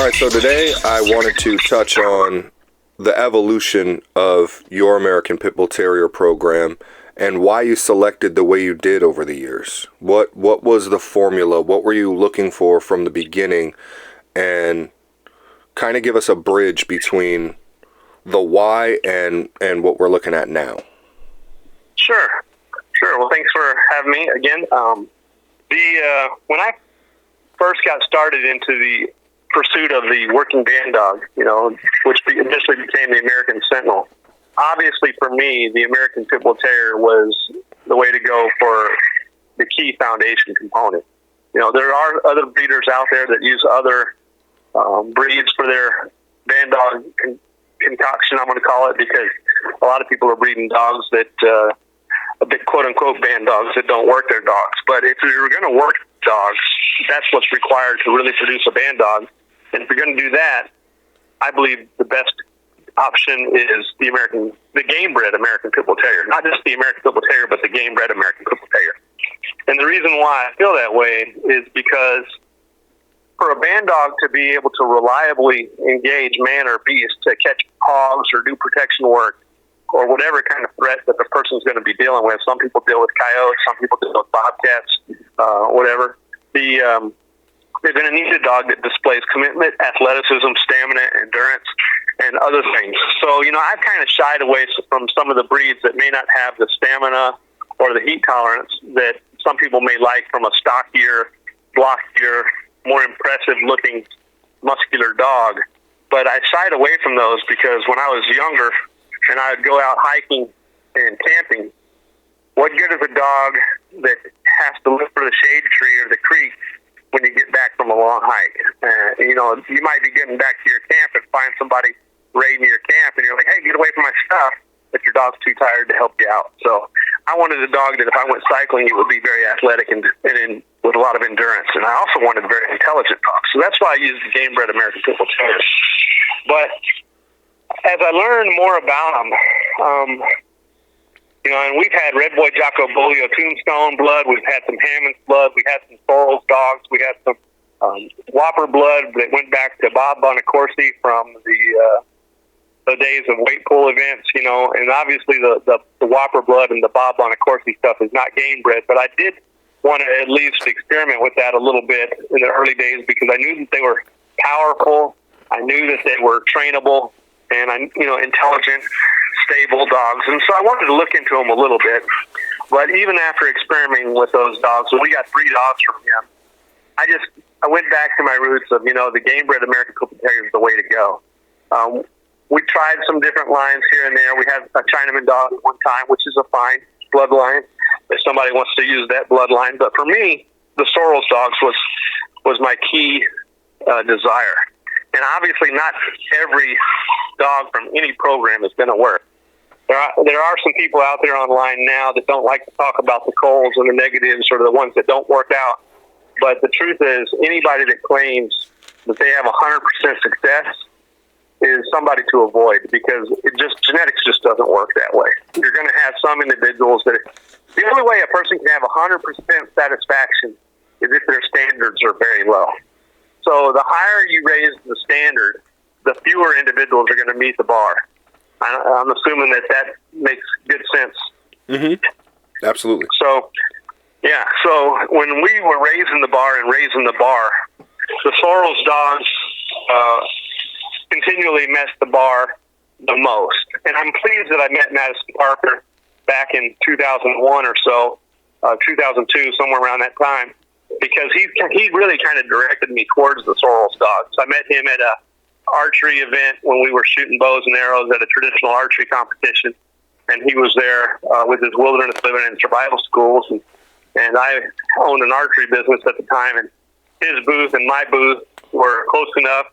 All right, so today I wanted to touch on the evolution of your American Pit Bull Terrier program and why you selected the way you did over the years. What was the formula? What were you looking for from the beginning? And kind of give us a bridge between the why and what we're looking at now. Sure. Well, thanks for having me again. When I first got started into the pursuit of the working band dog, which initially became the American Sentinel, obviously for me, the American Pit Bull Terrier was the way to go for the key foundation component. There are other breeders out there that use other breeds for their band dog concoction, I'm going to call it, because a lot of people are breeding dogs that, quote-unquote band dogs that don't work their dogs. But if you're going to work dogs, that's what's required to really produce a band dog. And if you're going to do that, I believe the best option is the game-bred American Pit Bull Terrier. Not just the American Pit Bull Terrier, but the game-bred American Pit Bull Terrier. And the reason why I feel that way is because for a band dog to be able to reliably engage man or beast to catch hogs or do protection work or whatever kind of threat that the person's going to be dealing with. Some people deal with coyotes, some people deal with bobcats, whatever. They're going to need a dog that displays commitment, athleticism, stamina, endurance, and other things. So, I've kind of shied away from some of the breeds that may not have the stamina or the heat tolerance that some people may like from a stockier, blockier, more impressive-looking, muscular dog. But I shied away from those because when I was younger and I would go out hiking and camping, what good is a dog that has to look for the shade tree or the creek when you get back from a long hike? You might be getting back to your camp and find somebody raiding your camp, and you're like, hey, get away from my stuff, but your dog's too tired to help you out. So I wanted a dog that if I went cycling, it would be very athletic and with a lot of endurance. And I also wanted a very intelligent dog. So that's why I used the game-bred American Pit Bull Terrier. But as I learned more about them, and we've had Red Boy Jocko Bolio Tombstone blood, we've had some Hammond's blood, we had some Sorrells dogs, we had some Whopper blood that went back to Bob Bonacorsi from the days of weight pull events, and obviously the Whopper blood and the Bob Bonacorsi stuff is not game bred, but I did want to at least experiment with that a little bit in the early days because I knew that they were powerful, I knew that they were trainable, and intelligent, stable dogs, and so I wanted to look into them a little bit. But even after experimenting with those dogs, we got 3 dogs from him. I went back to my roots of the game-bred American Pit Bull Terrier is the way to go. We tried some different lines here and there. We had a Chinaman dog at one time, which is a fine bloodline if somebody wants to use that bloodline. But for me, the Sorrells dogs was my key desire. And obviously not every dog from any program is going to work. There are some people out there online now that don't like to talk about the coals and the negatives or the ones that don't work out. But the truth is, anybody that claims that they have 100% success is somebody to avoid because genetics just doesn't work that way. You're going to have some individuals that the only way a person can have 100% satisfaction is if their standards are very low. So the higher you raise the standard, the fewer individuals are going to meet the bar. I'm assuming that makes good sense. Mm-hmm. Absolutely. So when we were raising the bar, the Sorrells dogs continually messed the bar the most. And I'm pleased that I met Madison Parker back in 2001 or so, 2002, somewhere around that time, because he really kind of directed me towards the Sorrells dogs. I met him at a archery event when we were shooting bows and arrows at a traditional archery competition, and he was there with his wilderness living and survival schools, and I owned an archery business at the time, and his booth and my booth were close enough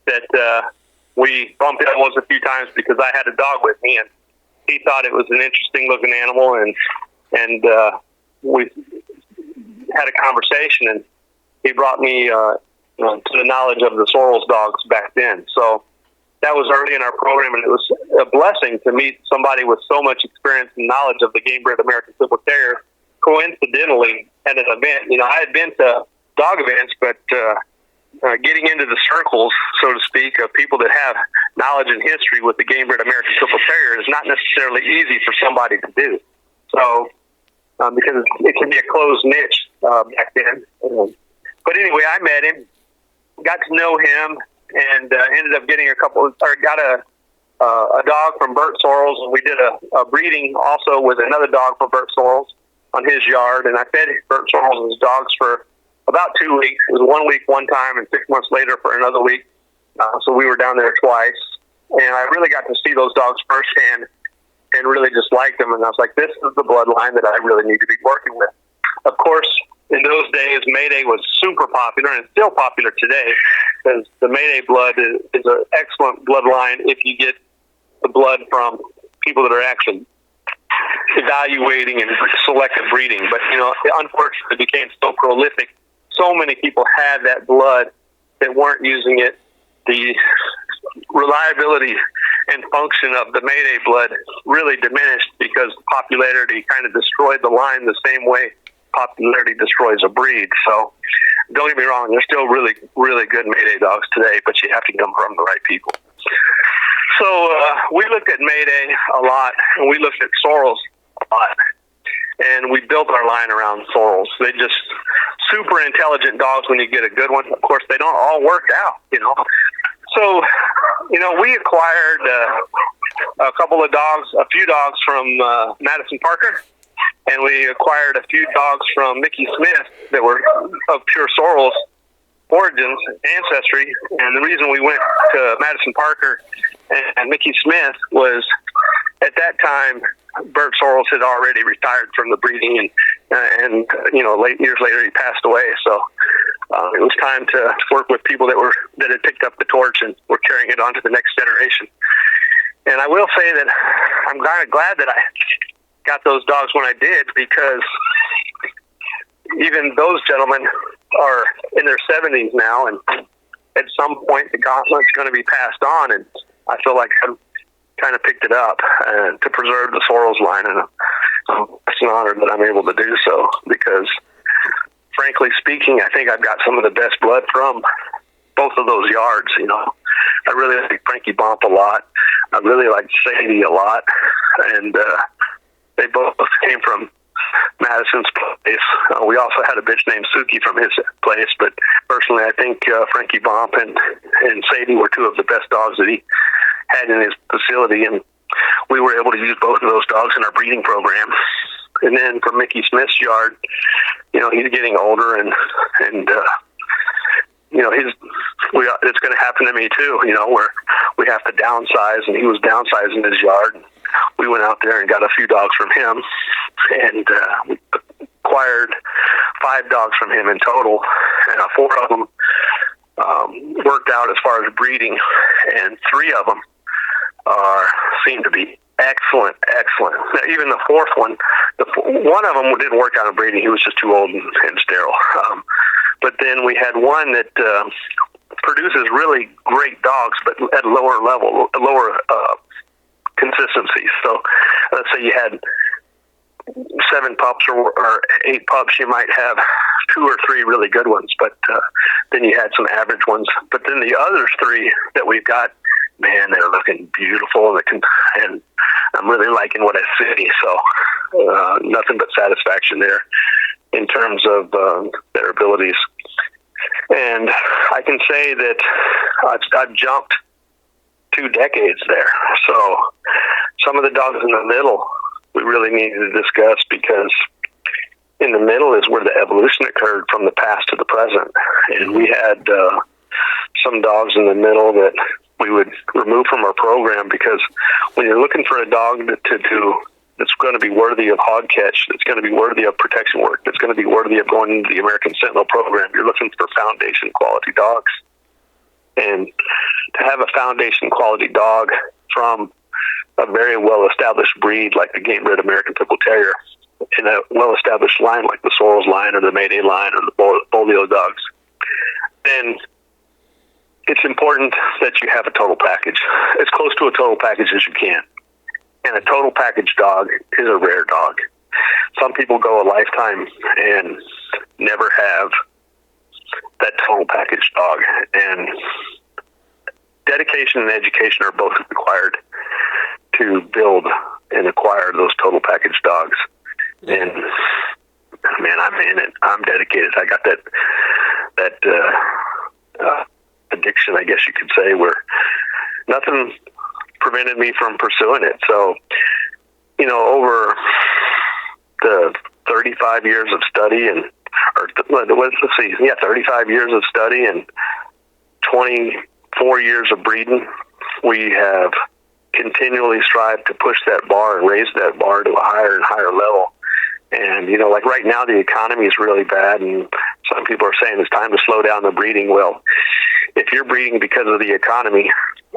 that we bumped elbows a few times because I had a dog with me, and he thought it was an interesting looking animal, and we had a conversation, and he brought me to the knowledge of the Sorrells dogs back then. So that was early in our program, and it was a blessing to meet somebody with so much experience and knowledge of the game-bred American Pit Bull Terrier, coincidentally at an event. I had been to dog events, but getting into the circles, so to speak, of people that have knowledge and history with the game-bred American Pit-Bull Terrier is not necessarily easy for somebody to do. So, because it can be a closed niche back then. But anyway, I met him, got to know him, and ended up getting got a dog from Bert Sorrells, and we did a breeding also with another dog from Bert Sorrells on his yard, and I fed Bert Sorrells' dogs for about 2 weeks. It was 1 week one time and 6 months later for another week. So we were down there twice, and I really got to see those dogs firsthand and really just liked them. And I was like, this is the bloodline that I really need to be working with. Of course, in those days, Mayday was super popular and still popular today, because the Mayday blood is an excellent bloodline if you get the blood from people that are actually evaluating and selective breeding. But, unfortunately, it became so prolific. So many people had that blood that weren't using it. The reliability and function of the Mayday blood really diminished because popularity kind of destroyed the line the same way popularity destroys a breed. So don't get me wrong, there's still really, really good Mayday dogs today, but you have to get them from the right people. So we looked at Mayday a lot, and we looked at Sorrells a lot, and we built our line around Sorrells. They just super intelligent dogs when you get a good one. Of course, they don't all work out, So, we acquired a few dogs from Madison Parker, and we acquired a few dogs from Mickey Smith that were of pure Sorrells origins, ancestry. And the reason we went to Madison Parker and Mickey Smith was, at that time, Bert Sorrells had already retired from the breeding, and years later he passed away. So it was time to work with people that had picked up the torch and were carrying it on to the next generation. And I will say that I'm kind of glad that I got those dogs when I did, because even those gentlemen are in their 70s now, and at some point the gauntlet's going to be passed on, and I feel like I'm kind of picked it up to preserve the Sorrells line, and it's an honor that I'm able to do so, because frankly speaking, I think I've got some of the best blood from both of those yards. I really like Frankie Bomp a lot. I really like Sadie a lot, and they both came from Madison's place. We also had a bitch named Suki from his place, but personally I think Frankie Bomp and Sadie were two of the best dogs that he had in his facility, and we were able to use both of those dogs in our breeding program. And then for Mickey Smith's yard, he's getting older, and it's going to happen to me too, where we have to downsize, and he was downsizing his yard. We went out there and got a few dogs from him, and we acquired 5 dogs from him in total, and 4 of them worked out as far as breeding, and 3 of them seem to be excellent. Now, even the 4th one, one of them didn't work out in breeding. He was just too old and sterile. But then we had one that produces really great dogs, but at a lower consistency. So let's say you had 7 pups or 8 pups, you might have 2 or 3 really good ones, but then you had some average ones. But then the other 3 that we've got, man, they're looking beautiful, and I'm really liking what I see. So nothing but satisfaction there in terms of their abilities. And I can say that I've jumped 2 decades there. So some of the dogs in the middle we really need to discuss, because in the middle is where the evolution occurred from the past to the present. And we had some dogs in the middle that we would remove from our program, because when you're looking for a dog to do that's going to be worthy of hog catch, that's going to be worthy of protection work, that's going to be worthy of going into the American Sentinel program, you're looking for foundation quality dogs. And to have a foundation quality dog from a very well-established breed like the game-bred American Pit-Bull Terrier, in a well-established line like the Sorrells line or the Mayday line or the Bolio dogs, then it's important that you have a total package, as close to a total package as you can. And a total package dog is a rare dog. Some people go a lifetime and never have that total package dog. And dedication and education are both required to build and acquire those total package dogs. And man, I'm in it. I'm dedicated. I got that addiction, I guess you could say, where nothing prevented me from pursuing it. So, over the 35 years of study 35 years of study and 24 years of breeding, we have continually strived to push that bar and raise that bar to a higher and higher level. And, like right now, the economy is really bad, and some people are saying it's time to slow down the breeding. Well, if you're breeding because of the economy,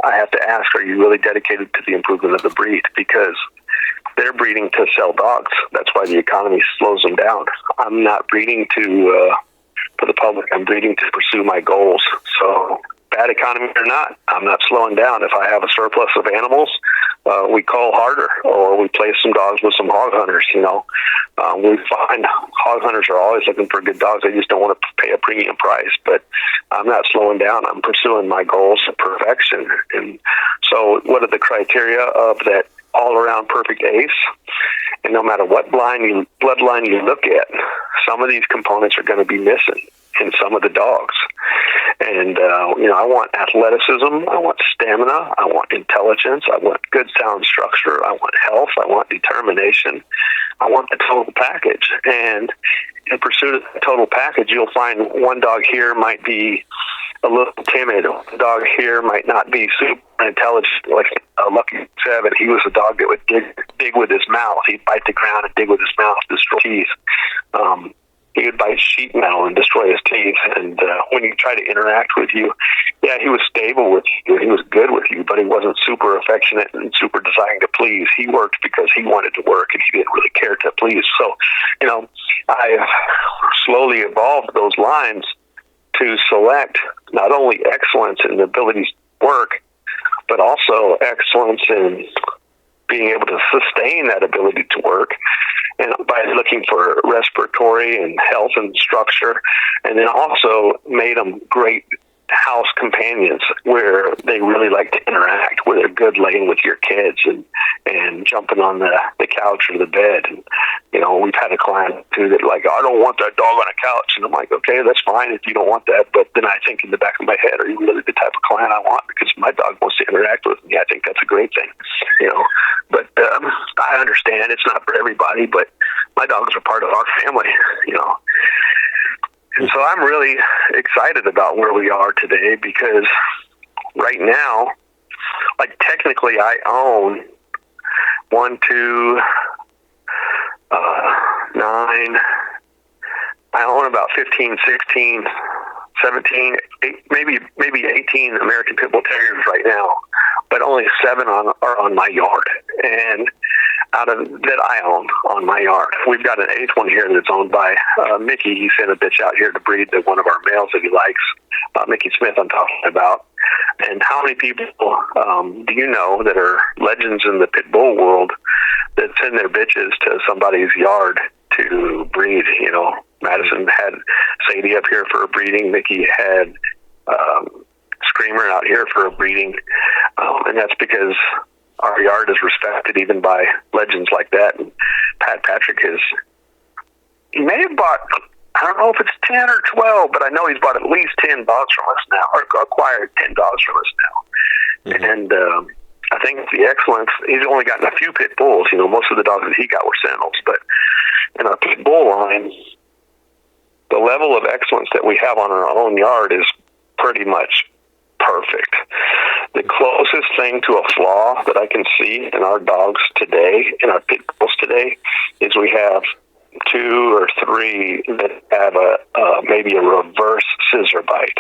I have to ask, are you really dedicated to the improvement of the breed? Because they're breeding to sell dogs. That's why the economy slows them down. I'm not breeding for the public. I'm breeding to pursue my goals. So bad economy or not, I'm not slowing down. If I have a surplus of animals, we call harder, or we place some dogs with some hog hunters. We find hog hunters are always looking for good dogs. They just don't want to pay a premium price. But I'm not slowing down. I'm pursuing my goals to perfection. And so what are the criteria of that all-around perfect ace? And no matter what bloodline you look at, some of these components are going to be missing in some of the dogs. And, I want athleticism, I want stamina, I want intelligence, I want good sound structure, I want health, I want determination, I want the total package. And in pursuit of the total package, you'll find one dog here might be a little timid. One dog here might not be super intelligent, like Lucky 7. He was a dog that would dig with his mouth. He'd bite the ground and dig with his mouth, destroy teeth. He would bite sheet metal and destroy his teeth. And when he tried to interact with you, he was stable with you. He was good with you, but he wasn't super affectionate and super desiring to please. He worked because he wanted to work, and he didn't really care to please. So, I slowly evolved those lines to select not only excellence in the abilities to work, but also excellence in being able to sustain that ability to work, and by looking for respiratory and health and structure, and then also made them great house companions where they really like to interact, where they're good laying with your kids and jumping on the couch or the bed. And, we've had a client too that like, I don't want that dog on a couch. And I'm like, okay, that's fine if you don't want that. But then I think in the back of my head, are you really the type of client I want? Because my dog wants to interact with me. I think that's a great thing, But I understand it's not for everybody, but my dogs are part of our family, And so I'm really excited about where we are today, because right now, like technically I own 9, I own about 15, 16, 17, maybe 18 American Pit Bull Terriers right now, but only 7 are on my yard. And out of that I own on my yard. We've got an 8th one here that's owned by Mickey. He sent a bitch out here to breed to one of our males that he likes, Mickey Smith I'm talking about. And how many people do you know that are legends in the pit bull world that send their bitches to somebody's yard to breed? Madison had Sadie up here for a breeding. Mickey had Screamer out here for a breeding. And that's because our yard is respected even by legends like that. And Pat Patrick he may have bought, I don't know if it's 10 or 12, but I know he's bought at least 10 dogs from us now, or acquired 10 dogs from us now. Mm-hmm. And I think the excellence, he's only gotten a few pit bulls. Most of the dogs that he got were Sentinels. But in our pit bull line, the level of excellence that we have on our own yard is pretty much perfect. The closest thing to a flaw that I can see in our dogs today, in our pit bulls today, is we have 2 or 3 that have maybe a reverse scissor bite,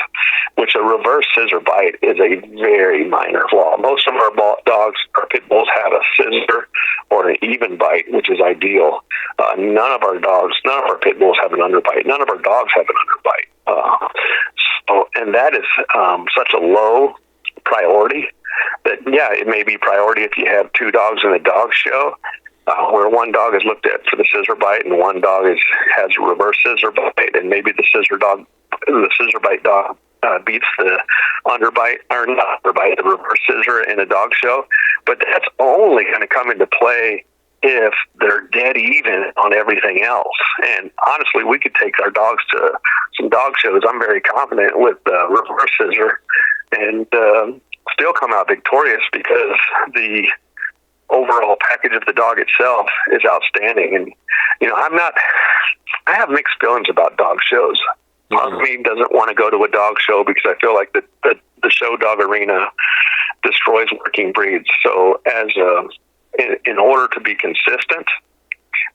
which a reverse scissor bite is a very minor flaw. Most of our dogs, our pit bulls, have a scissor or an even bite, which is ideal. None of our pit bulls have an underbite. None of our dogs have an underbite. And that is such a low priority that, it may be priority if you have 2 dogs in a dog show, where one dog is looked at for the scissor bite and one dog has a reverse scissor bite, and maybe the scissor dog the scissor bite dog beats the underbite, or not underbite, the reverse scissor in a dog show. But that's only going to come into play if they're dead even on everything else. And honestly, we could take our dogs to some dog shows. I'm very confident with reverse scissor and still come out victorious because the overall package of the dog itself is outstanding. And, you know, I have mixed feelings about dog shows. Part of me doesn't want to go to a dog show because I feel like the show dog arena destroys working breeds. So in order to be consistent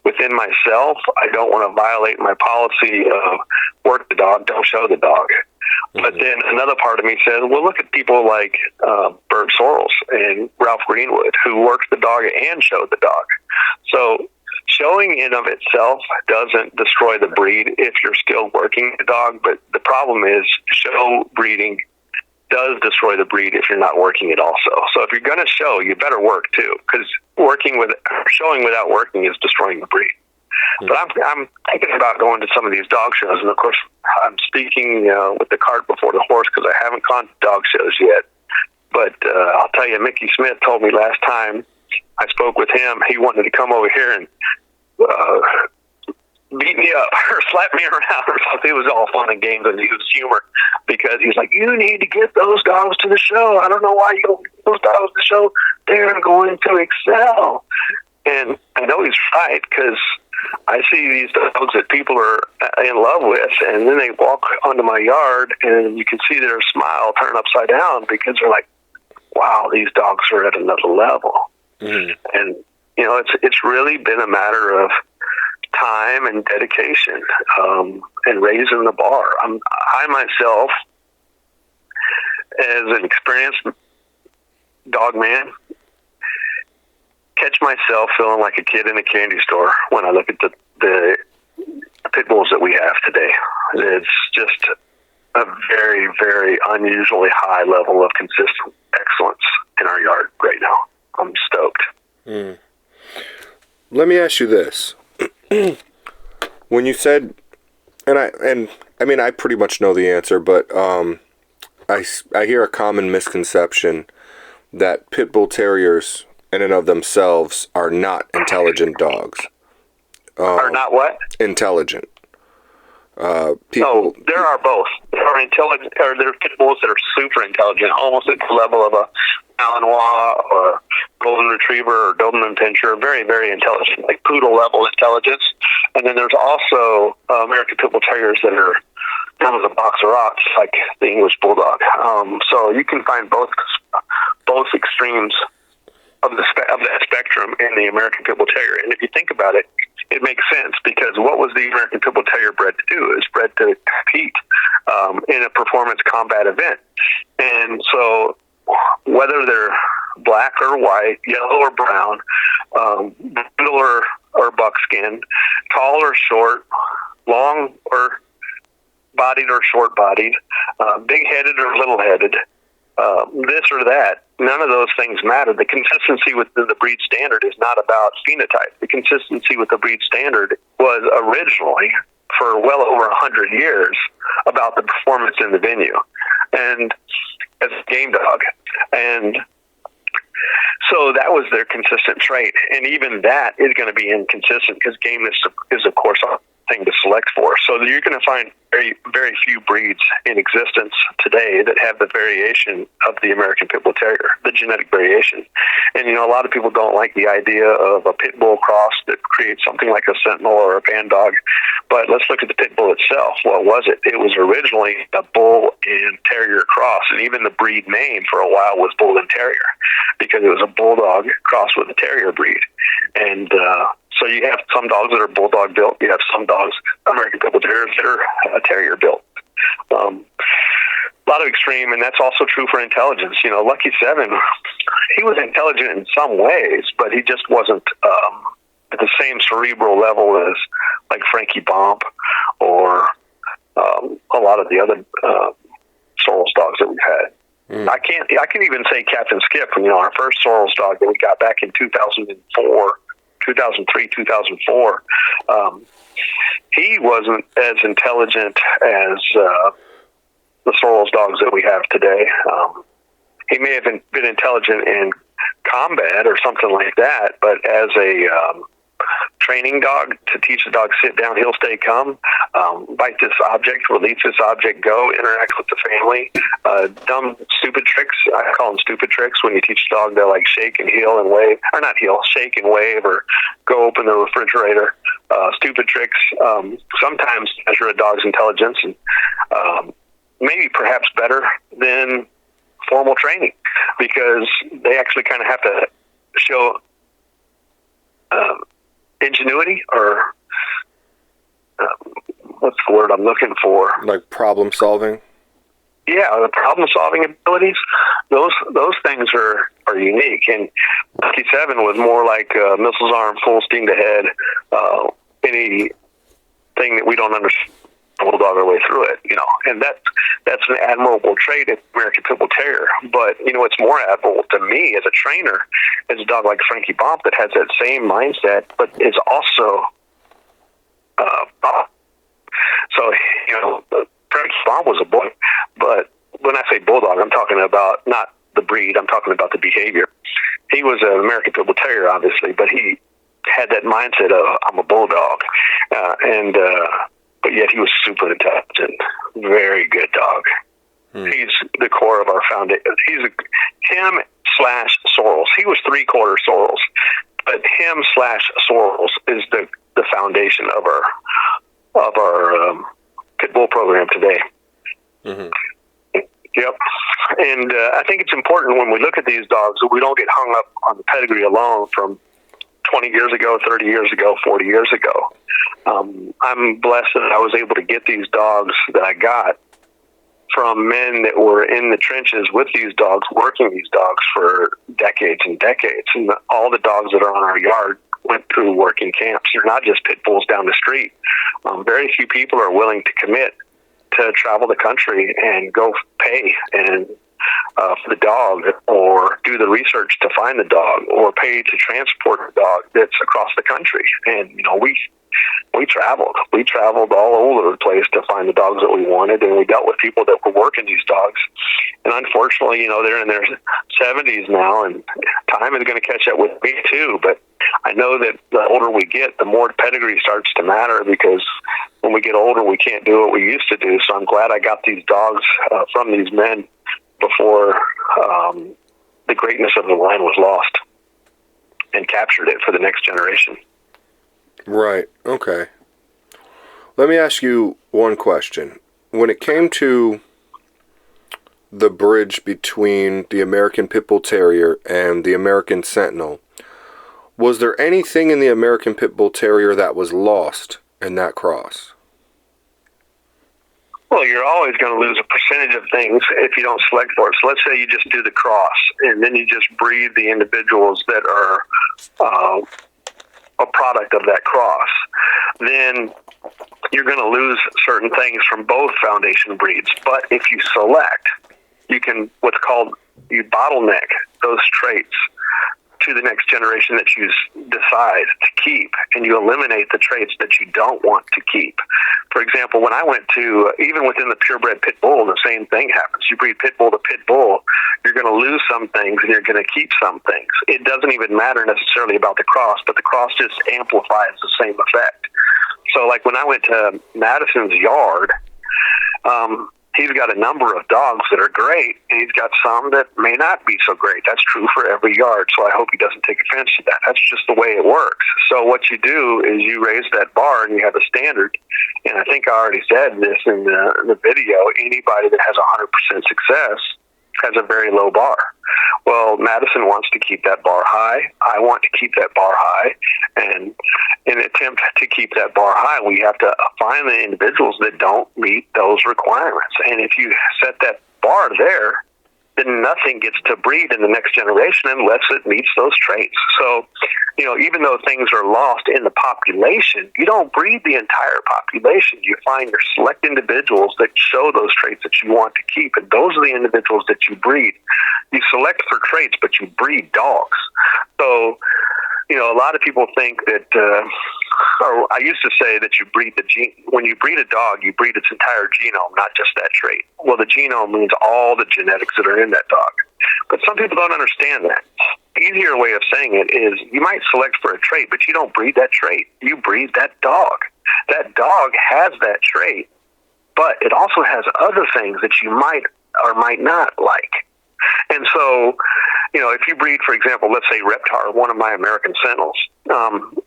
within myself, I don't want to violate my policy of work the dog, don't show the dog. But then another part of me says, well, look at people like Bert Sorrells and Ralph Greenwood, who worked the dog and showed the dog. So showing in of itself doesn't destroy the breed if you're still working the dog, but the problem is show breeding does destroy the breed if you're not working it also. So if you're going to show, you better work too, because showing without working is destroying the breed. But I'm thinking about going to some of these dog shows, and of course I'm speaking with the cart before the horse because I haven't gone to dog shows yet. But I'll tell you, Mickey Smith told me last time I spoke with him, he wanted to come over here and beat me up or slap me around or something. It was all fun and games and he was humor because he's like, you need to get those dogs to the show. I don't know why you don't get those dogs to the show. They're going to excel. And I know he's right because I see these dogs that people are in love with, and then they walk onto my yard and you can see their smile turn upside down because they're like, wow, these dogs are at another level. And, you know, it's really been a matter of time and dedication and raising the bar. I myself, as an experienced dog man, catch myself feeling like a kid in a candy store when I look at the pit bulls that we have today. It's just a very, very unusually high level of consistent excellence in our yard right now. I'm stoked. Let me ask you this. When you said, and I mean, I pretty much know the answer, but I hear a common misconception that pit bull terriers in and of themselves are not intelligent dogs. Are not what? Intelligent. No, there are both. There are intelligent, or there are pit bulls that are super intelligent, almost at the level of a Malinois or Golden Retriever or Doberman Pinscher. Very, very intelligent, like poodle level intelligence. And then there's also American Pit Bull Terriers that are down as a box of rocks, like the English Bulldog. So you can find both extremes of that spectrum in the American Pit Bull Terrier. And if you think about it, it makes sense because what was the American Pit Bull Terrier bred to do? It was bred to compete in a performance combat event. And so whether they're black or white, yellow or brown, brindle or buckskin, tall or short, long or bodied or short bodied, big-headed or little-headed, this or that, none of those things matter. The consistency within the breed standard is not about phenotype. The consistency with the breed standard was originally, for well over 100 years, about the performance in the venue and as a game dog. And so that was their consistent trait. And even that is going to be inconsistent because gameness is, of course, a thing to select for. So you're going to find very, very few breeds in existence today that have the variation of the American Pit Bull Terrier, the genetic variation. And, you know, a lot of people don't like the idea of a pit bull cross that creates something like a Sentinel or a Band Dog. But let's look at the pit bull itself. What was it? It was originally a bull and terrier cross, and even the breed name for a while was bull and terrier because it was a bulldog crossed with a terrier breed. And so you have some dogs that are bulldog built. You have some dogs, American Pit Bull Terriers, that are terrier built. A lot of extreme, and that's also true for intelligence. You know, Lucky 7, he was intelligent in some ways, but he just wasn't at the same cerebral level as like Frankie Bomp or a lot of the other Sorrells dogs that we've had. I can even say Captain Skip, you know, our first Sorrells dog that we got back in 2003, 2004. He wasn't as intelligent as the Sorrels dogs that we have today. He may have been intelligent in combat or something like that, but as a training dog, to teach the dog sit down, heel, stay, come, bite this object, release this object, go, interact with the family. Dumb, stupid tricks. I call them stupid tricks when you teach the dog to like shake and heel and wave, or not heel, shake and wave, or go open the refrigerator. Stupid tricks sometimes measure a dog's intelligence, and maybe perhaps better than formal training, because they actually kind of have to show ingenuity, or what's the word I'm looking for? Like problem solving? Yeah, the problem solving abilities, those things are unique. And 57 was more like missiles armed, full steam ahead, anything that we don't understand, we'll dog our way through it, and that's an admirable trait in American Pit Bull Terrier. But what's more admirable to me as a trainer is a dog like Frankie Bomp that has that same mindset, but is also so Frankie Bomp was a boy, but when I say bulldog, I'm talking about not the breed, I'm talking about the behavior. He was an American Pit Bull Terrier, obviously, but he had that mindset of I'm a bulldog, but yet he was super intelligent, very good dog. He's the core of our foundation. He's him / Sorrels. He was 3/4 Sorrels, but him / Sorrels is the foundation of our Pit Bull program today. Mm-hmm. Yep. And I think it's important when we look at these dogs that we don't get hung up on the pedigree alone from 20 years ago, 30 years ago, 40 years ago. I'm blessed that I was able to get these dogs that I got from men that were in the trenches with these dogs, working these dogs for decades and decades. And all the dogs that are on our yard went through working camps. They're not just pit bulls down the street. Very few people are willing to commit to travel the country and go pay for the dog, or do the research to find the dog, or pay to transport the dog that's across the country. And we traveled all over the place to find the dogs that we wanted, and we dealt with people that were working these dogs. And unfortunately, they're in their 70s now, and time is going to catch up with me too. But I know that the older we get, the more pedigree starts to matter, because when we get older, we can't do what we used to do. So I'm glad I got these dogs from these men before the greatness of the line was lost, and captured it for the next generation. Right. Okay. Let me ask you one question. When it came to the bridge between the American Pit Bull Terrier and the American Sentinel, was there anything in the American Pit Bull Terrier that was lost in that cross? Well, you're always going to lose a percentage of things if you don't select for it. So let's say you just do the cross, and then you just breed the individuals that are a product of that cross. Then you're going to lose certain things from both foundation breeds. But if you select, you can you bottleneck those traits to the next generation that you decide to keep, and you eliminate the traits that you don't want to keep. For example, when I went to, even within the purebred pit bull, the same thing happens. You breed pit bull to pit bull, you're going to lose some things and you're going to keep some things. It doesn't even matter necessarily about the cross, but the cross just amplifies the same effect. So like when I went to Madison's yard, he's got a number of dogs that are great, and he's got some that may not be so great. That's true for every yard, so I hope he doesn't take offense to that. That's just the way it works. So what you do is you raise that bar, and you have a standard. And I think I already said this in the video, anybody that has 100% success has a very low bar. Well, Madison wants to keep that bar high. I want to keep that bar high. And in an attempt to keep that bar high, we have to find the individuals that don't meet those requirements. And if you set that bar there, then nothing gets to breed in the next generation unless it meets those traits. So, even though things are lost in the population, you don't breed the entire population. You find your select individuals that show those traits that you want to keep, and those are the individuals that you breed. You select for traits, but you breed dogs. So, a lot of people think that or I used to say that you breed when you breed a dog, you breed its entire genome, not just that trait. Well, the genome means all the genetics that are in that dog. But some people don't understand that. The easier way of saying it is you might select for a trait, but you don't breed that trait. You breed that dog. That dog has that trait, but it also has other things that you might or might not like. And so, if you breed, for example, let's say Reptar, one of my American Sentinels,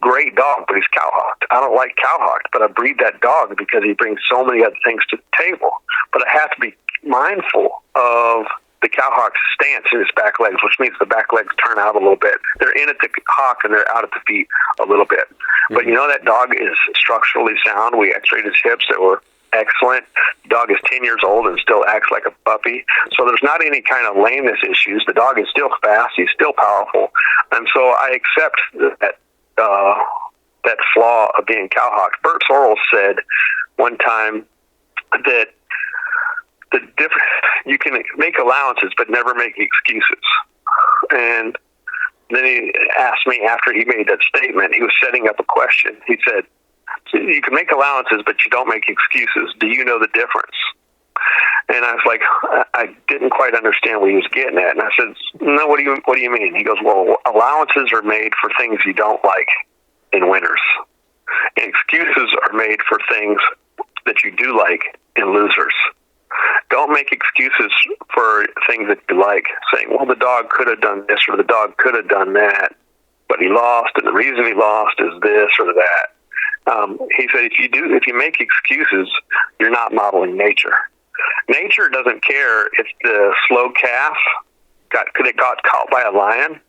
great dog, but he's cowhocked. I don't like cowhocked, but I breed that dog because he brings so many other things to the table. But I have to be mindful of the cowhock's stance in his back legs, which means the back legs turn out a little bit. They're in at the hock and they're out at the feet a little bit. Mm-hmm. But that dog is structurally sound. We x-rayed his hips that were excellent. The dog is 10 years old and still acts like a puppy. So there's not any kind of lameness issues. The dog is still fast. He's still powerful. And so I accept that flaw of being cowhocked. Bert Sorrell said one time that you can make allowances but never make excuses. And then he asked me after he made that statement, he was setting up a question. He said, you can make allowances, but you don't make excuses. Do you know the difference? And I was like, I didn't quite understand what he was getting at. And I said, no, what do you mean? He goes, well, allowances are made for things you don't like in winners. And excuses are made for things that you do like in losers. Don't make excuses for things that you like, saying, well, the dog could have done this or the dog could have done that, but he lost, and the reason he lost is this or that. He said, if you make excuses, you're not modeling nature. Nature doesn't care if the slow calf got caught by a lion,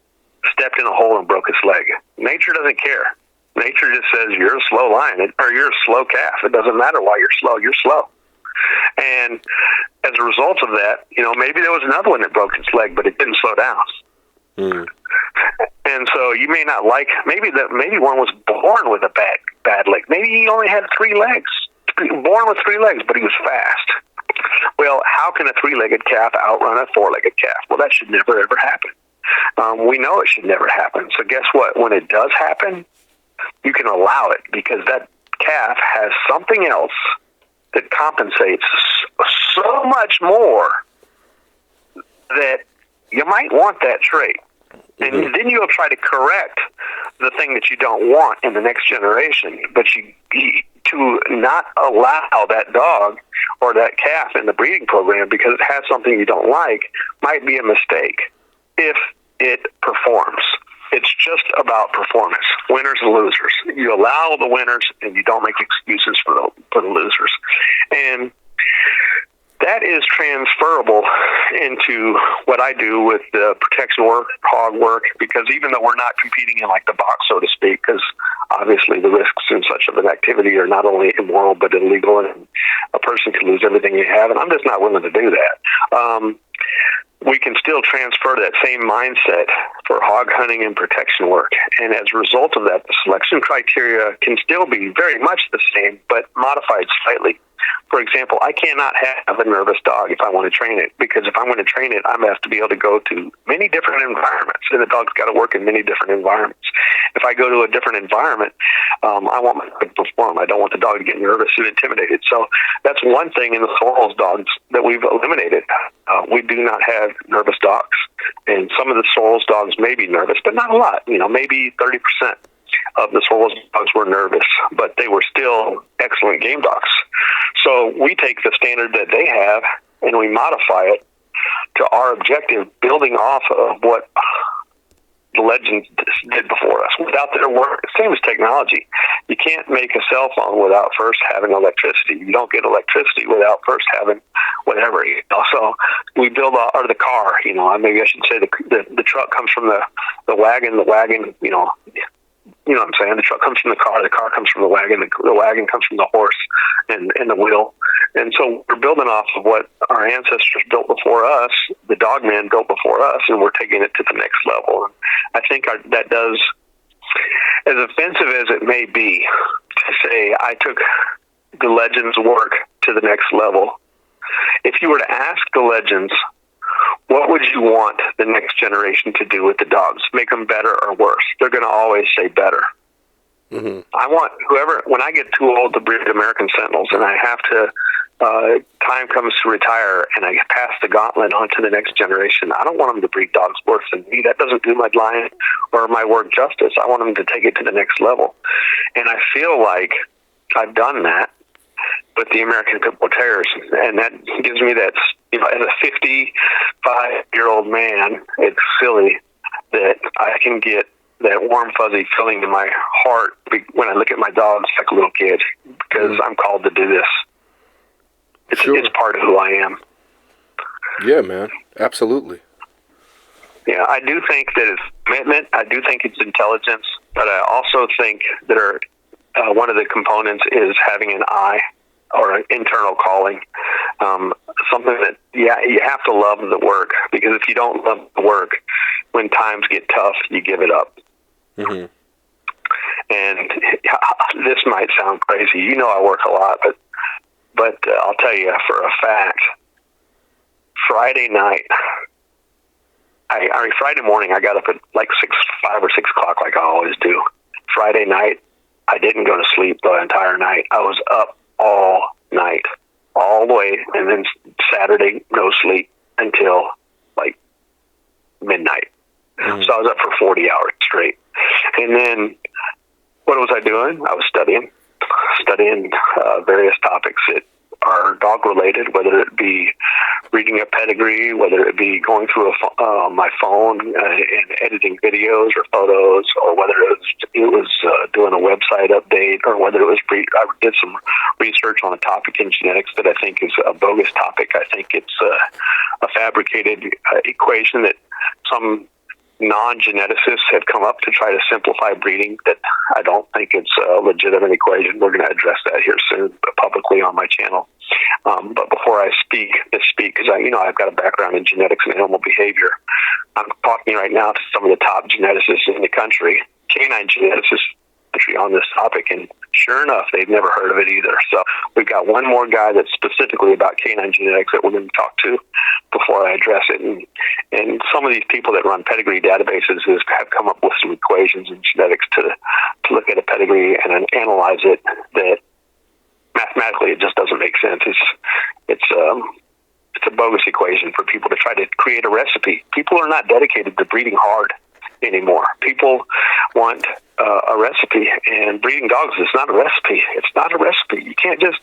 stepped in a hole and broke its leg. Nature doesn't care. Nature just says you're a slow lion or you're a slow calf. It doesn't matter why you're slow. You're slow. And as a result of that, maybe there was another one that broke its leg, but it didn't slow down. Mm. And so you may not like, maybe one was born with a bad leg. Maybe he only had 3 legs, born with 3 legs, but he was fast. Well, how can a 3-legged calf outrun a 4-legged calf? Well, that should never, ever happen. We know it should never happen. So guess what? When it does happen, you can allow it because that calf has something else that compensates so much more that you might want that trait. And then you'll try to correct the thing that you don't want in the next generation. But to not allow that dog or that calf in the breeding program because it has something you don't like might be a mistake if it performs. It's just about performance, winners and losers. You allow the winners and you don't make excuses for the losers. And that is transferable into what I do with the protection work, hog work, because even though we're not competing in like the box, so to speak, because obviously the risks in such of an activity are not only immoral but illegal, and a person can lose everything you have, and I'm just not willing to do that. We can still transfer that same mindset for hog hunting and protection work. And as a result of that, the selection criteria can still be very much the same, but modified slightly. For example, I cannot have a nervous dog if I want to train it, because if I'm going to train it, I'm going to have to be able to go to many different environments, and the dog's got to work in many different environments. If I go to a different environment, I want my dog to perform. I don't want the dog to get nervous and intimidated. So that's one thing in the Sorrells dogs that we've eliminated. We do not have nervous dogs, and some of the Sorrells dogs may be nervous, but not a lot. Maybe 30% of the Sorrells dogs were nervous, but they were still excellent game dogs. So we take the standard that they have and we modify it to our objective, building off of what the legends did before us. Without their work, same as technology. You can't make a cell phone without first having electricity. You don't get electricity without first having whatever. So we build or the car. Maybe I should say the truck comes from the wagon. The wagon, you know what I'm saying? The truck comes from the car comes from the wagon comes from the horse and the wheel. And so we're building off of what our ancestors built before us, the dog man built before us, and we're taking it to the next level. And I think that does, as offensive as it may be to say I took the legends' work to the next level, if you were to ask the legends, what would you want the next generation to do with the dogs? Make them better or worse? They're going to always say better. I want whoever, when I get too old to breed American Sentinels and I have to, time comes to retire and I pass the gauntlet on to the next generation, I don't want them to breed dogs worse than me. That doesn't do my line or my work justice. I want them to take it to the next level. And I feel like I've done that with the American Pit Bull Terriers, and that gives me that, as a 55-year-old man, it's silly that I can get that warm, fuzzy feeling in my heart when I look at my dogs like a little kid, because I'm called to do this. It's part of who I am. Yeah, man. Absolutely. Yeah, I do think that it's commitment. I do think it's intelligence, but I also think that one of the components is having an eye or an internal calling. Something that, you have to love the work, because if you don't love the work, when times get tough, you give it up. And this might sound crazy. I work a lot, but I'll tell you for a fact, Friday morning, I got up at like 5 or 6 o'clock like I always do. Friday night, I didn't go to sleep the entire night. I was up all night, all the way, and then Saturday, no sleep until like midnight. So I was up for 40 hours straight. And then what was I doing? I was studying various topics that are dog related, whether it be reading a pedigree, whether it be going through my phone and editing videos or photos, or whether it was doing a website update, or whether it was I did some research on a topic in genetics that I think is a bogus topic. I think it's a fabricated equation that some non-geneticists have come up to try to simplify breeding, that I don't think it's a legitimate equation. We're going to address that here soon publicly on my channel. But before I speak, because I've got a background in genetics and animal behavior, I'm talking right now to some of the top geneticists in the country, canine geneticists on this topic, and sure enough, they've never heard of it either. So we've got one more guy that's specifically about canine genetics that we're going to talk to before I address it. And some of these people that run pedigree databases have come up with some equations in genetics to look at a pedigree and analyze it, that mathematically it just doesn't make sense. It's a bogus equation for people to try to create a recipe. People are not dedicated to breeding hard anymore. People want a recipe, and breeding dogs is not a recipe. It's not a recipe. You can't just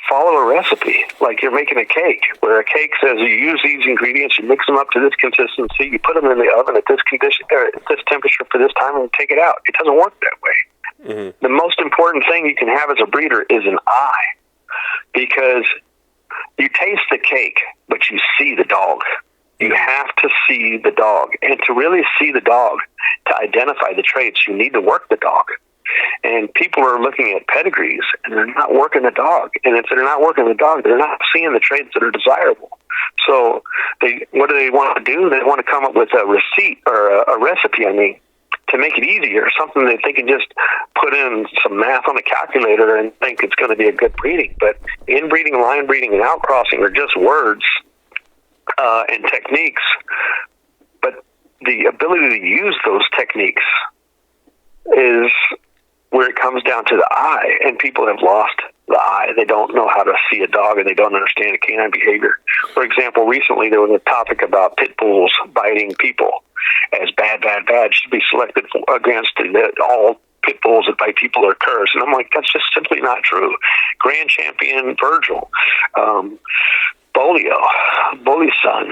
follow a recipe like you're making a cake, where a cake says you use these ingredients, you mix them up to this consistency, you put them in the oven at this condition, or at this temperature for this time, and take it out. It doesn't work that way. The most important thing you can have as a breeder is an eye, because you taste the cake, but you see the dog. You have to see the dog. And to really see the dog, to identify the traits, you need to work the dog. And people are looking at pedigrees, and they're not working the dog. And if they're not working the dog, they're not seeing the traits that are desirable. So what do they want to do? They want to come up with a receipt, or a recipe, to make it easier, something that they can just put in some math on a calculator and think it's going to be a good breeding. But inbreeding, line breeding, and outcrossing are just words and techniques, but the ability to use those techniques is where it comes down to the eye, and people have lost the eye. They don't know how to see a dog, and they don't understand a canine behavior. For example, recently there was a topic about pit bulls biting people as bad, should be selected against all pit bulls that bite people are cursed. And I'm like, that's just simply not true. Grand champion Virgil, Bully's son,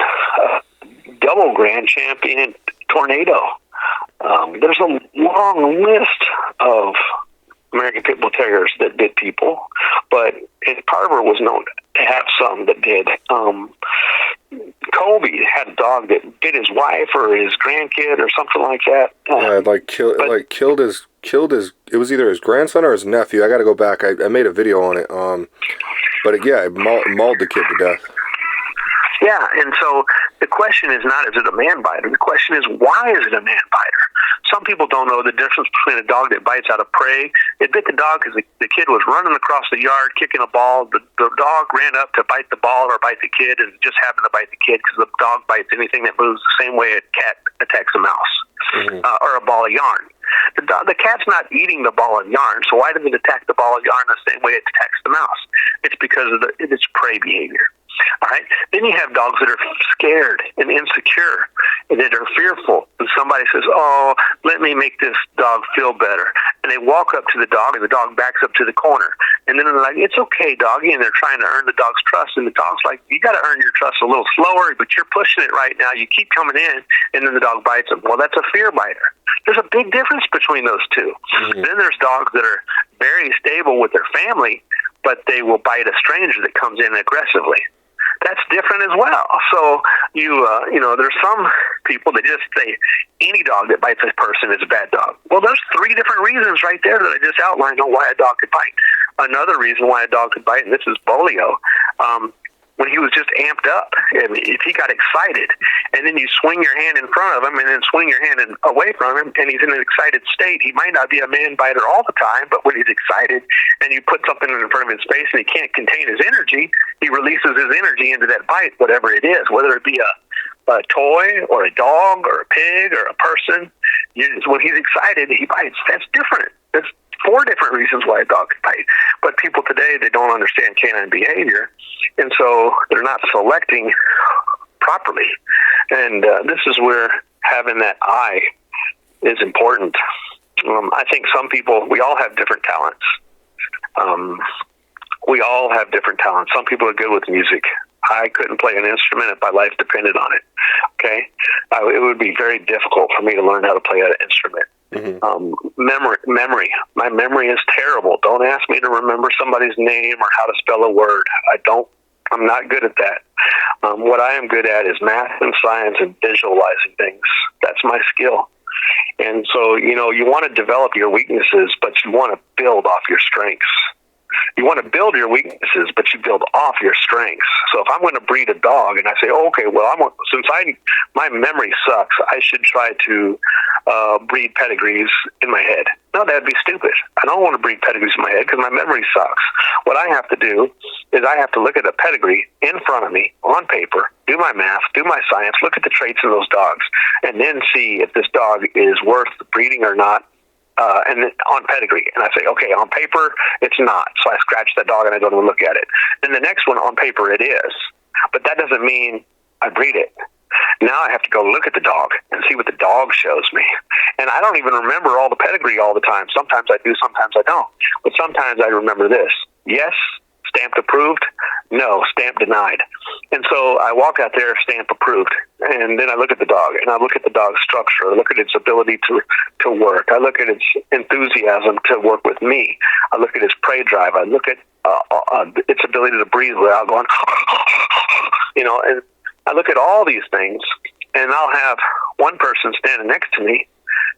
double grand champion Tornado. There's a long list of American Pit Bull Terriers that bit people, but Carver was known to have some that did. Colby had a dog that bit his wife or his grandkid or something like that. Killed his. It was either his grandson or his nephew. I got to go back. I made a video on it. But it mauled the kid to death. Yeah, and so the question is not, is it a man biter? The question is, why is it a man biter? Some people don't know the difference between a dog that bites out of prey. It bit the dog because the kid was running across the yard kicking a ball. The dog ran up to bite the ball or bite the kid, and just happened to bite the kid because the dog bites anything that moves the same way a cat attacks a mouse or a ball of yarn. The The cat's not eating the ball of yarn, so why does it attack the ball of yarn the same way it attacks the mouse? It's because of its prey behavior. All right. Then you have dogs that are scared and insecure, and that are fearful. And somebody says, "Oh, let me make this dog feel better," and they walk up to the dog, and the dog backs up to the corner, and then they're like, "It's okay, doggy," and they're trying to earn the dog's trust, and the dog's like, "You got to earn your trust a little slower, but you're pushing it right now. You keep coming in," and then the dog bites them. Well, that's a fear biter. There's a big difference between those two. Mm-hmm. Then there's dogs that are very stable with their family, but they will bite a stranger that comes in aggressively. That's different as well. So there's some people that just say any dog that bites a person is a bad dog. Well, there's 3 different reasons right there that I just outlined on why a dog could bite. Another reason why a dog could bite, and this is Bolio, when he was just amped up, if he got excited, and then you swing your hand in front of him and then swing your hand away from him, and he's in an excited state, he might not be a man biter all the time, but when he's excited and you put something in front of his face and he can't contain his energy, he releases his energy into that bite, whatever it is, whether it be a toy or a dog or a pig or a person. When he's excited, he bites. That's different. That's 4 different reasons why a dog can bite. But people today, they don't understand canine behavior, and so they're not selecting properly. And this is where having that eye is important. I think some people, we all have different talents. Some people are good with music. I couldn't play an instrument if my life depended on it. Okay? It would be very difficult for me to learn how to play an instrument. Mm-hmm. Memory. My memory is terrible. Don't ask me to remember somebody's name or how to spell a word. I'm not good at that. What I am good at is math and science and visualizing things. That's my skill. And so, you want to develop your weaknesses, but you want to build off your strengths. You want to build your weaknesses, but you build off your strengths. So if I'm going to breed a dog and I say, okay, well, my memory sucks, I should try to breed pedigrees in my head. No, that'd be stupid. I don't want to breed pedigrees in my head because my memory sucks. What I have to do is I have to look at a pedigree in front of me on paper, do my math, do my science, look at the traits of those dogs, and then see if this dog is worth breeding or not. And then on pedigree, and I say, okay, on paper, it's not. So I scratch that dog and I don't even look at it. Then the next one, on paper, it is. But that doesn't mean I breed it. Now I have to go look at the dog and see what the dog shows me. And I don't even remember all the pedigree all the time. Sometimes I do, sometimes I don't. But sometimes I remember this. Yes, stamped approved. No, stamp denied. And so I walk out there, stamp approved. And then I look at the dog, and I look at the dog's structure. I look at its ability to work. I look at its enthusiasm to work with me. I look at its prey drive. I look at its ability to breathe without going, and I look at all these things, and I'll have one person standing next to me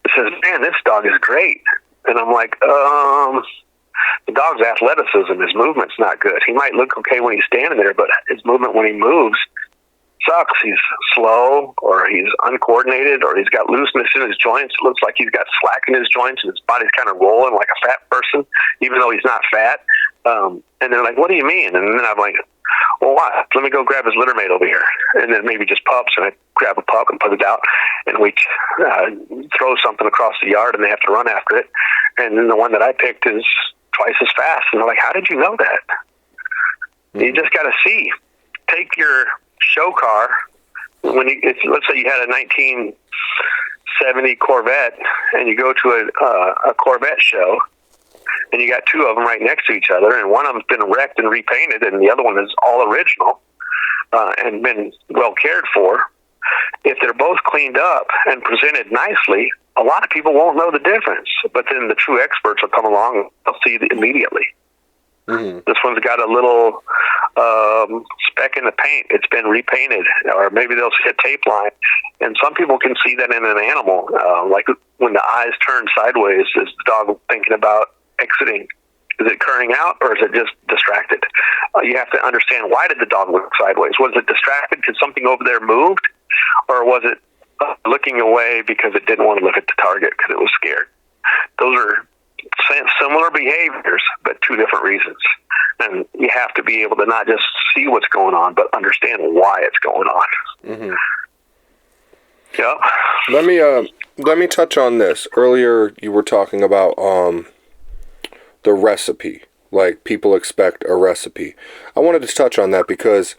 that says, man, this dog is great. And I'm like, the dog's athleticism, his movement's not good. He might look okay when he's standing there, but his movement when he moves sucks. He's slow, or he's uncoordinated, or he's got looseness in his joints. It looks like he's got slack in his joints, and his body's kind of rolling like a fat person, even though he's not fat. And they're like, what do you mean? And then I'm like, well, what? Let me go grab his littermate over here. And then maybe just pups, and I grab a pup and put it out, and we throw something across the yard, and they have to run after it. And then the one that I picked is twice as fast. And they're like, how did you know that? Mm-hmm. You just got to see. Take your show car. Let's say you had a 1970 Corvette, and you go to a Corvette show, and you got 2 of them right next to each other, and one of them's been wrecked and repainted, and the other one is all original and been well cared for. If they're both cleaned up and presented nicely, a lot of people won't know the difference. But then the true experts will come along and they'll see it immediately. Mm-hmm. This one's got a little speck in the paint. It's been repainted, or maybe they'll see a tape line. And some people can see that in an animal, like when the eyes turn sideways. Is the dog thinking about exiting? Is it curring out, or is it just distracted? You have to understand, why did the dog look sideways? Was it distracted because something over there moved, or was it looking away because it didn't want to look at the target because it was scared? Those are similar behaviors, but 2 different reasons. And you have to be able to not just see what's going on, but understand why it's going on. Mm-hmm. Yeah. let me touch on this. Earlier, you were talking about the recipe. Like, people expect a recipe. I wanted to touch on that because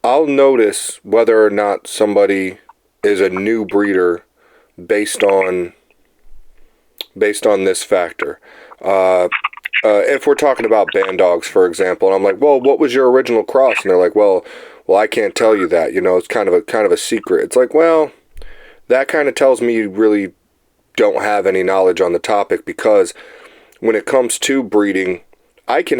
I'll notice whether or not somebody is a new breeder based on this factor. If we're talking about band dogs, for example, and I'm like, well, what was your original cross? And they're like, well, I can't tell you that. You know, it's kind of a secret. It's like, well, that kind of tells me you really don't have any knowledge on the topic, because when it comes to breeding, I can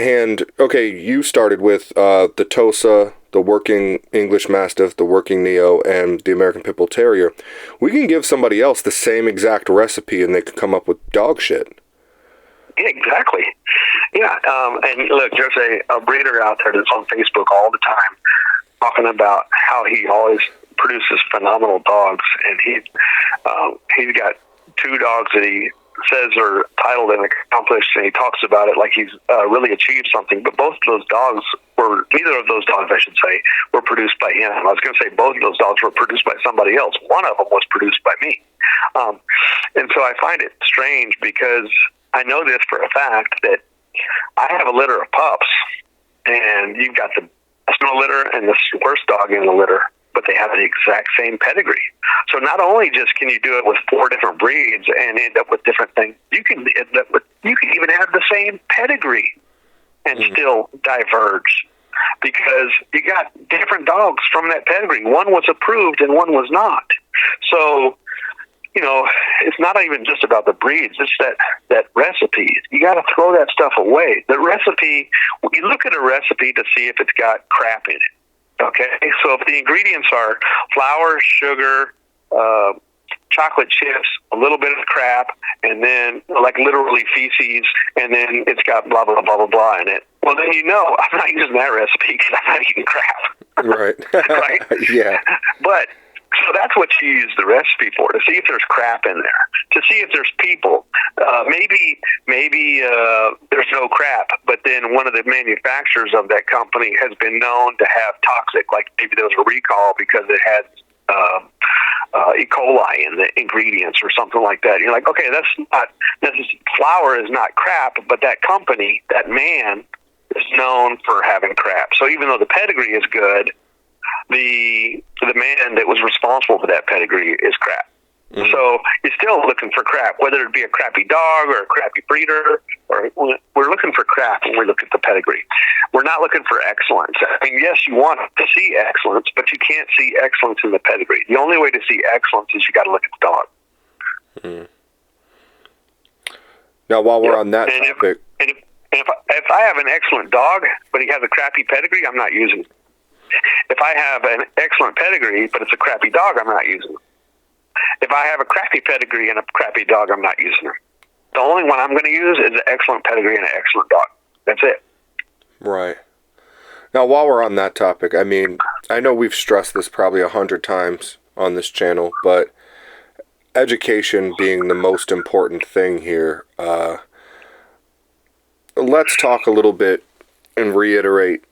okay, you started with the Tosa, the working English Mastiff, the working Neo, and the American Pit Bull Terrier. We can give somebody else the same exact recipe and they can come up with dog shit. Yeah, exactly. Yeah, and look, there's a breeder out there that's on Facebook all the time talking about how he always produces phenomenal dogs, and he's got 2 dogs that he says are titled and accomplished, and he talks about it like he's really achieved something. But both of those dogs neither of those dogs, I should say, were produced by him. I was going to say both of those dogs were produced by somebody else. One of them was produced by me. And so I find it strange, because I know this for a fact, that I have a litter of pups, and you've got the best in the litter and the worst dog in the litter, but they have the exact same pedigree. So not only just can you do it with 4 different breeds and end up with different things, you can even have the same pedigree and still diverge, because you got different dogs from that pedigree. One was approved and one was not. So, you know, it's not even just about the breeds. It's that recipe. You got to throw that stuff away. The recipe, you look at a recipe to see if it's got crap in it. Okay, so if the ingredients are flour, sugar, chocolate chips, a little bit of crap, and then like literally feces, and then it's got blah, blah, blah, blah, blah in it, well, then you know I'm not using that recipe because I'm not eating crap. Right. Right? Yeah. But so that's what you use the recipe for, to see if there's crap in there, to see if there's people. Maybe there's no crap, but then one of the manufacturers of that company has been known to have toxic, like maybe there was a recall because it had E. coli in the ingredients or something like that. You're like, okay, flour is not crap, but that company, that man, is known for having crap. So even though the pedigree is good, the man that was responsible for that pedigree is crap. Mm-hmm. So you're still looking for crap, whether it be a crappy dog or a crappy breeder, or we're looking for crap when we look at the pedigree. We're not looking for excellence. I mean, yes, you want to see excellence, but you can't see excellence in the pedigree. The only way to see excellence is you got to look at the dog. Mm-hmm. Now, while we're on that topic, if I have an excellent dog, but he has a crappy pedigree, I'm not using it. If I have an excellent pedigree, but it's a crappy dog, I'm not using it. If I have a crappy pedigree and a crappy dog, I'm not using them. The only one I'm going to use is an excellent pedigree and an excellent dog. That's it. Right. Now, while we're on that topic, I mean, I know we've stressed this probably 100 times on this channel, but education being the most important thing here, let's talk a little bit and reiterate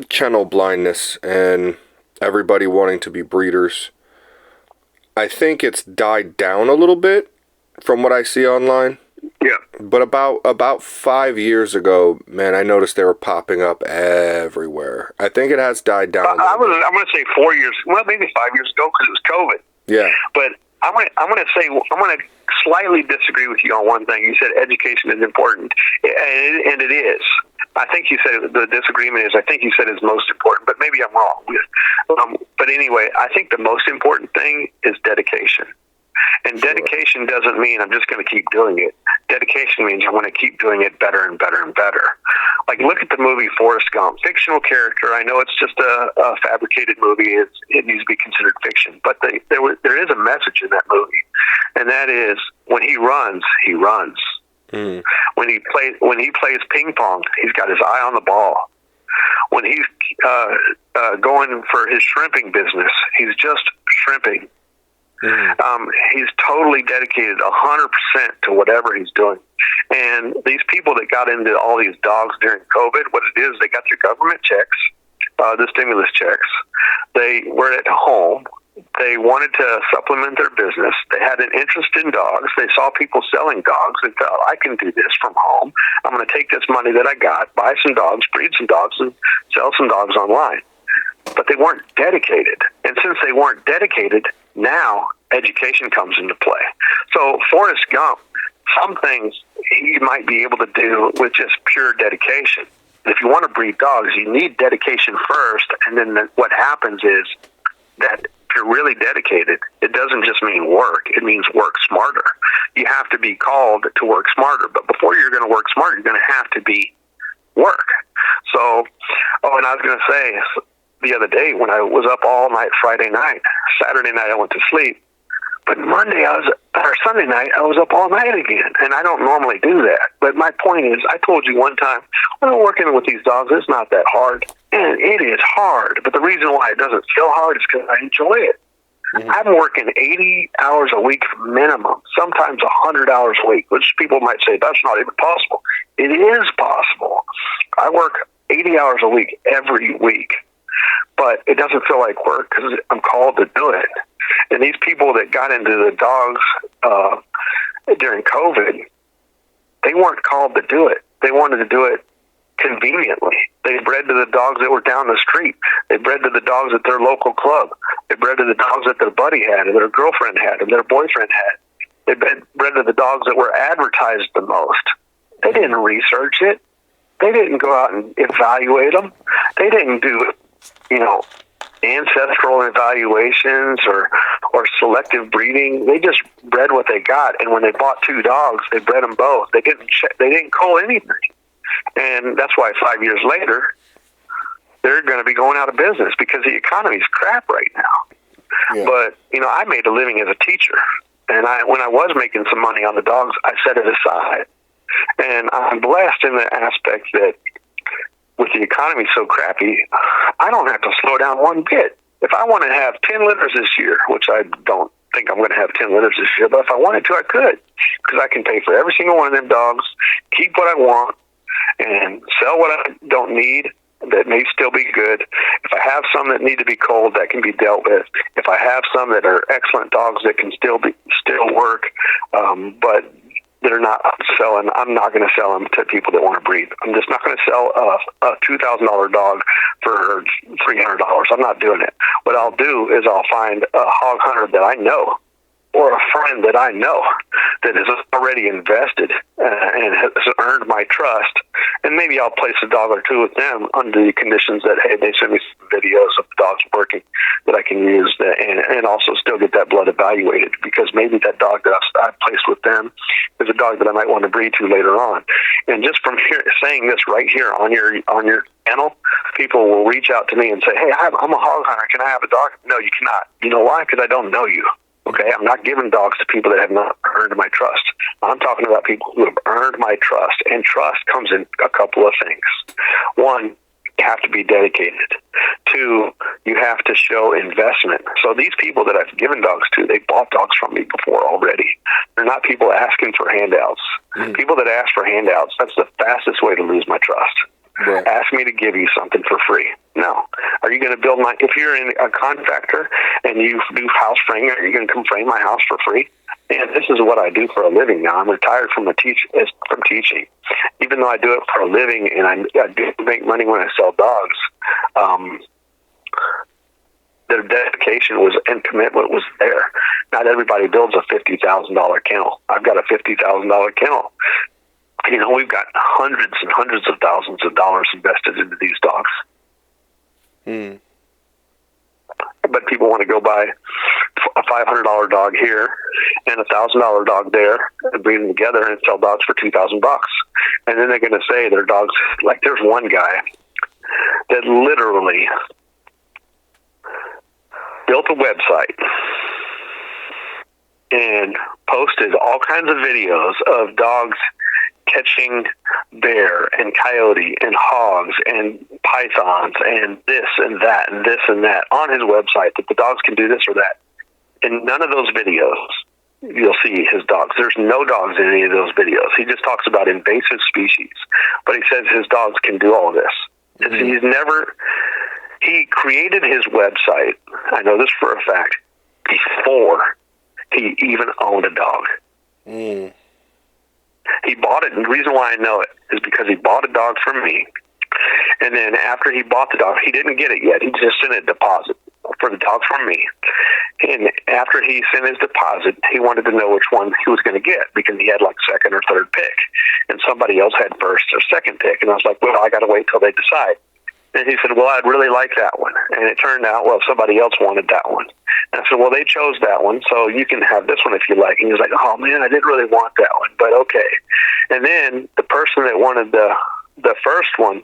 kennel blindness and everybody wanting to be breeders. I think it's died down a little bit from what I see online. Yeah. But about 5 years ago, man, I noticed they were popping up everywhere. I think it has died down. I'm going to say 4 years, well, maybe 5 years ago, because it was COVID. Yeah. But I'm going to slightly disagree with you on one thing. You said education is important, and it is. I think you said the disagreement is, I think you said is most important, but maybe I'm wrong. But anyway, I think the most important thing is dedication. And dedication doesn't mean I'm just going to keep doing it. Dedication means I want to keep doing it better and better and better. Like, look at the movie Forrest Gump. Fictional character. I know it's just a fabricated movie. It needs to be considered fiction. But there is a message in that movie. And that is, when he runs, he runs. Mm. When he plays ping pong, he's got his eye on the ball. When he's going for his shrimping business, he's just shrimping. Mm. He's totally dedicated 100% to whatever he's doing. And these people that got into all these dogs during COVID, what it is, they got their government checks, the stimulus checks. They were at home. They wanted to supplement their business. They had an interest in dogs. They saw people selling dogs. They thought, I can do this from home. I'm going to take this money that I got, buy some dogs, breed some dogs, and sell some dogs online. But they weren't dedicated. And since they weren't dedicated, now education comes into play. So Forrest Gump, some things he might be able to do with just pure dedication. If you want to breed dogs, you need dedication first, and then what happens is that if you're really dedicated, it doesn't just mean work, it means work smarter. You have to be called to work smarter, but before you're going to work smarter, you're going to have to be work. So, and I was going to say, the other day when I was up all night Friday night, Saturday night I went to sleep, but Sunday night, I was up all night again, and I don't normally do that. But my point is, I told you one time, when I'm working with these dogs, it's not that hard. And it is hard, but the reason why it doesn't feel hard is because I enjoy it. Mm-hmm. I'm working 80 hours a week minimum, sometimes 100 hours a week, which people might say, that's not even possible. It is possible. I work 80 hours a week every week, but it doesn't feel like work because I'm called to do it. And these people that got into the dogs during COVID, they weren't called to do it. They wanted to do it conveniently. They bred to the dogs that were down the street. They bred to the dogs at their local club. They bred to the dogs that their buddy had, and their girlfriend had, and their boyfriend had. They bred to the dogs that were advertised the most. They didn't research it. They didn't go out and evaluate them. They didn't do, ancestral evaluations or selective breeding. They just bred what they got, and when they bought two dogs, they bred them both. They didn't cull anything, and that's why 5 years later they're going to be going out of business because the economy's crap right now. Yeah. But I made a living as a teacher, and when I was making some money on the dogs, I set it aside, and I'm blessed in the aspect that with the economy so crappy, I don't have to slow down one bit. If I want to have 10 litters this year, which I don't think I'm going to have 10 litters this year, but if I wanted to, I could, because I can pay for every single one of them dogs, keep what I want, and sell what I don't need that may still be good. If I have some that need to be culled, that can be dealt with. If I have some that are excellent dogs that can still work, but that are not selling, I'm not going to sell them to people that want to breed. I'm just not going to sell a $2,000 dog for $300. I'm not doing it. What I'll do is I'll find a hog hunter that I know, or a friend that I know that has already invested and has earned my trust, and maybe I'll place a dog or two with them under the conditions that, hey, they send me some videos of the dogs working that I can use and also still get that blood evaluated, because maybe that dog that I've placed with them is a dog that I might want to breed to later on. And just from saying this right here on your channel, people will reach out to me and say, hey, I'm a hog hunter. Can I have a dog? No, you cannot. You know why? Because I don't know you. Okay, I'm not giving dogs to people that have not earned my trust. I'm talking about people who have earned my trust, and trust comes in a couple of things. One, you have to be dedicated. Two, you have to show investment. So these people that I've given dogs to, they bought dogs from me before already. They're not people asking for handouts. Mm-hmm. People that ask for handouts, that's the fastest way to lose my trust. Right. Ask me to give you something for free. No. Are you going to build if you're in a contractor and you do house framing, are you going to come frame my house for free? And this is what I do for a living now. I'm retired from teaching. Even though I do it for a living and I do make money when I sell dogs, their dedication and commitment was there. Not everybody builds a $50,000 kennel. I've got a $50,000 kennel. We've got hundreds and hundreds of thousands of dollars invested into these dogs. Mm. But people want to go buy a $500 dog here and a $1,000 dog there and breed them together and sell dogs for $2,000. And then they're going to say their dogs, like there's one guy that literally built a website and posted all kinds of videos of dogs catching bear and coyote and hogs and pythons and this and that and this and that on his website, that the dogs can do this or that. In none of those videos you'll see his dogs. There's no dogs in any of those videos. He just talks about invasive species, but he says his dogs can do all of this. Mm-hmm. He created his website. I know this for a fact. before he even owned a dog. Mm. He bought it, and the reason why I know it is because he bought a dog from me, and then after he bought the dog, he didn't get it yet. He just sent a deposit for the dog from me. And after he sent his deposit, he wanted to know which one he was going to get because he had like second or third pick, and somebody else had first or second pick. And I was like, well, I got to wait till they decide. And he said, well, I'd really like that one. And it turned out, well, somebody else wanted that one. And I said, well, they chose that one, so you can have this one if you like. And he was like, oh, man, I didn't really want that one, but okay. And then the person that wanted the first one,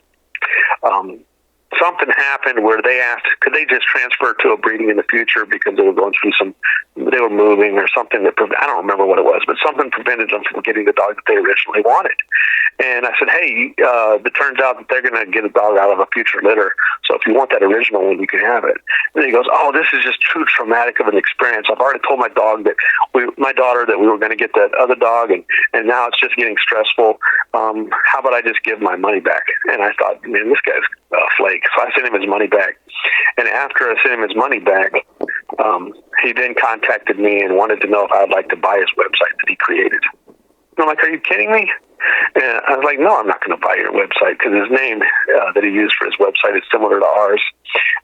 something happened where they asked, could they just transfer to a breeding in the future because they were going through they were moving or something I don't remember what it was, but something prevented them from getting the dog that they originally wanted. And I said, hey, it turns out that they're going to get a dog out of a future litter, so if you want that original one, you can have it. And he goes, oh, this is just too traumatic of an experience. I've already told my daughter that we were going to get that other dog, and now it's just getting stressful. How about I just give my money back? And I thought, man, this guy's a flake. So I sent him his money back. And after I sent him his money back, he then contacted me and wanted to know if I'd like to buy his website that he created. And I'm like, are you kidding me? And I was like, no, I'm not going to buy your website because his name that he used for his website is similar to ours.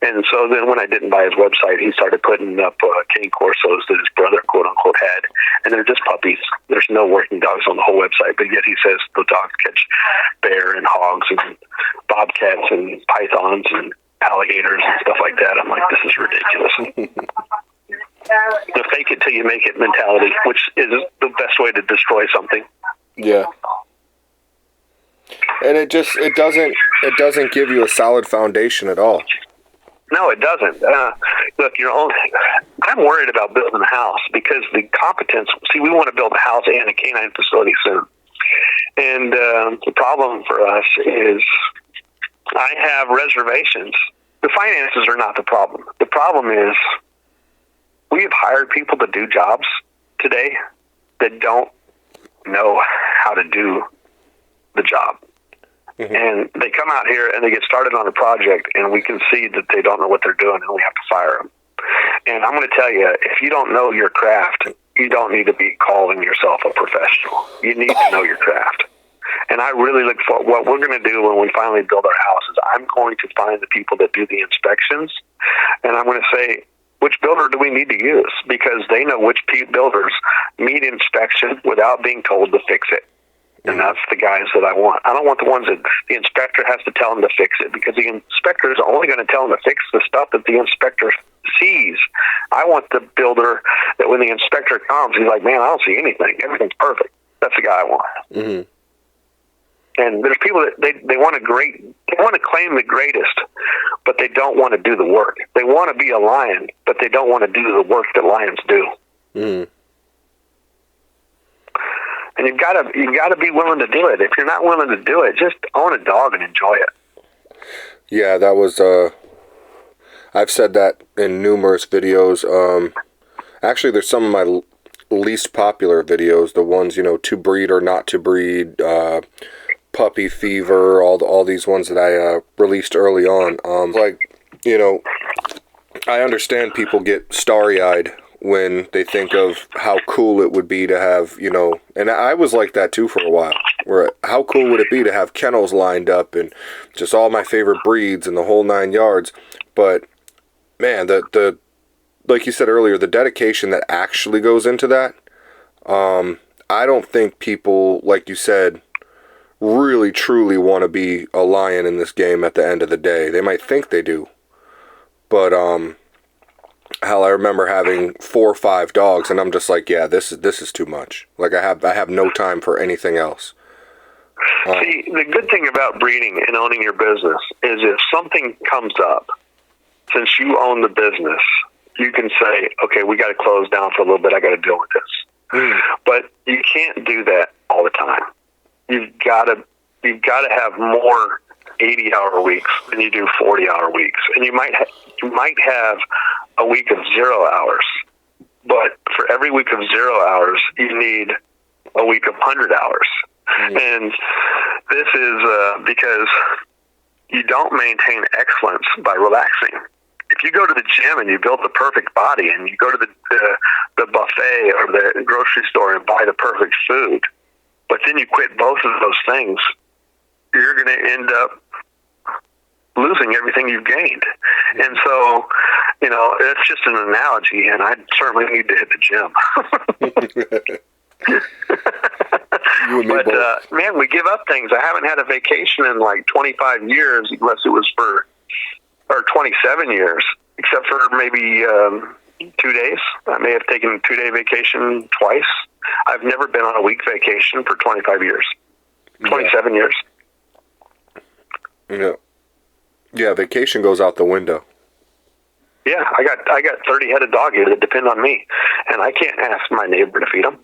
And so then when I didn't buy his website, he started putting up cane corsos that his brother, quote unquote, had. And they're just puppies. There's no working dogs on the whole website. But yet he says the dogs catch bear and hogs and bobcats and pythons and alligators and stuff like that. I'm like, this is ridiculous. The fake it till you make it mentality, which is the best way to destroy something. Yeah. And it doesn't give you a solid foundation at all. No, it doesn't. Look, I'm worried about building a house because the competence. See, we want to build a house and a canine facility soon, and the problem for us is I have reservations. The finances are not the problem. The problem is we have hired people to do jobs today that don't know how to do the job. Mm-hmm. And they come out here and they get started on a project, and we can see that they don't know what they're doing, and we have to fire them. And I'm going to tell you, if you don't know your craft, you don't need to be calling yourself a professional. You need to know your craft. And I really look for what we're going to do when we finally build our house is I'm going to find the people that do the inspections, and I'm going to say, which builder do we need to use? Because they know which builders meet inspection without being told to fix it. And that's the guys that I want. I don't want the ones that the inspector has to tell them to fix it, because the inspector is only going to tell them to fix the stuff that the inspector sees. I want the builder that when the inspector comes, he's like, man, I don't see anything. Everything's perfect. That's the guy I want. Mm-hmm. And there's people that they want to claim the greatest, but they don't want to do the work. They want to be a lion, but they don't want to do the work that lions do. Mm-hmm. And you've got to be willing to do it. If you're not willing to do it, just own a dog and enjoy it. Yeah, that was I've said that in numerous videos. Actually, there's some of my least popular videos, the ones, to breed or not to breed, puppy fever, all these ones that I released early on. I understand people get starry-eyed when they think of how cool it would be to have, and I was like that too for a while, where how cool would it be to have kennels lined up and just all my favorite breeds and the whole 9 yards. But man, the like you said earlier, the dedication that actually goes into that, I don't think people, like you said, really truly want to be a lion in this game at the end of the day. They might think they do, but hell, I remember having 4 or 5 dogs, and I'm just like, yeah, this is too much. Like I have no time for anything else. See, the good thing about breeding and owning your business is if something comes up, since you own the business, you can say, okay, we got to close down for a little bit. I got to deal with this. But you can't do that all the time. You've got to have more 80-hour weeks than you do 40-hour weeks, and you might have a week of 0 hours. But for every week of 0 hours, you need a week of 100 hours. And this is because you don't maintain excellence by relaxing. if you go to the gym and you build the perfect body, and you go to the buffet or the grocery store and buy the perfect food, but then you quit both of those things, you're going to end up losing everything you've gained. And so, it's just an analogy, and I certainly need to hit the gym. You and me both. Man, we give up things. I haven't had a vacation in like 25 years, unless it was or 27 years, except for maybe 2 days. I may have taken a 2-day vacation twice. I've never been on a week vacation for 25 years, 27 years. Yeah, vacation goes out the window. Yeah, I got 30-headed dog here that depend on me, and I can't ask my neighbor to feed them.